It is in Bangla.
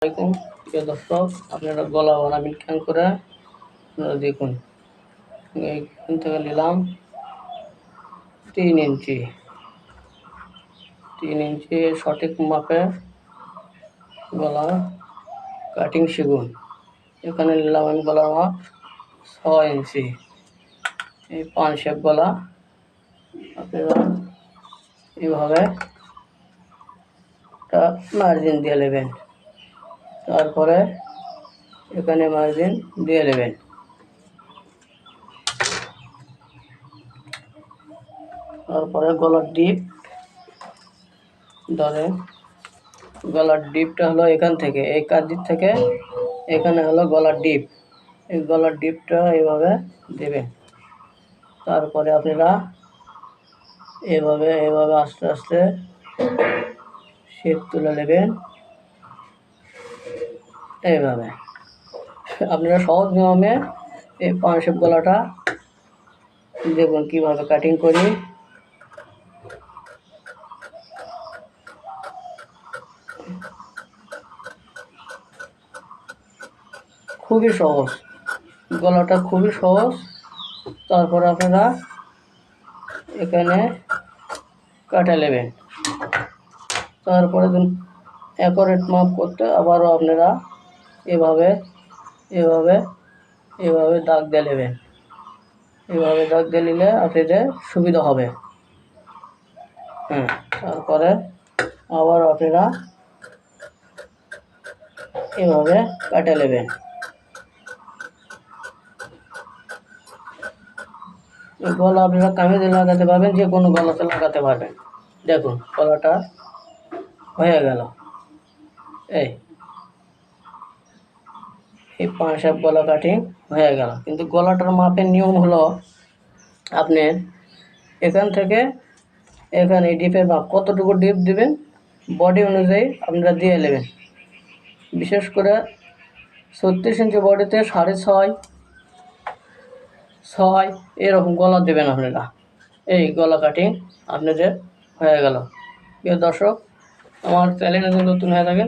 আসসালামাইকুম প্রিয় দর্শক, আপনারা গলা বানাবেন কেন করে আপনারা দেখুন। এইখান থেকে নিলাম 3 ইঞ্চি সঠিক মাপে গলা কাটিং শিখুন। এখানে নিলাম আমি গলার মাপ 6 ইঞ্চি। এই পান শেপ গলা আপনারা এইভাবে একটা মার্জিন দিয়ে নেবেন, তারপরে এখানে মার্জিন দিয়ে নেবেন। তারপরে গলার ডিপ ধরেন, গলার ডিপটা হলো এখান থেকে, এই কাঁদির থেকে এখানে হলো গলার ডিপ। এই গলার ডিপটা এইভাবে দেবেন। তারপরে আপনারা এভাবে আস্তে আস্তে শেপ তুলে নেবেন। এইভাবে আপনারা সহজ নিয়মে এই পান শেপ গলাটা দেখুন কীভাবে কাটিং করি। খুবই সহজ, গলাটা খুবই সহজ। তারপর আপনারা এখানে কাটা নেবেন। তারপরে অ্যাকুরেট মাপ করতে আবারও আপনারা এভাবে দাগ দিয়ে নেবেন। এভাবে দাগ দিয়ে নিলে আপনাদের সুবিধা হবে। তারপরে আবার আপনারা এভাবে কাটে নেবেন। গলা আপনারা কামিজে লাগাতে পারবেন, যে কোনো গলাতে লাগাতে পারবেন। দেখুন গলাটা হয়ে গেল। এই পান শেপ গলা কাটিং হয়ে গেল। কিন্তু গলাটার মাপের নিয়ম হলো আপনার এখান থেকে এখানে ডিপের মাপ কতটুকু ডিপ দেবেন বডি অনুযায়ী আপনারা দিয়ে নেবেন। বিশেষ করে 36 ইঞ্চি বডিতে 6.5 এরকম গলা দেবেন আপনারা। এই গলা কাটিং আপনাদের হয়ে গেল। প্রিয় দর্শক, আমার চ্যানেলে নতুন হয়ে থাকেন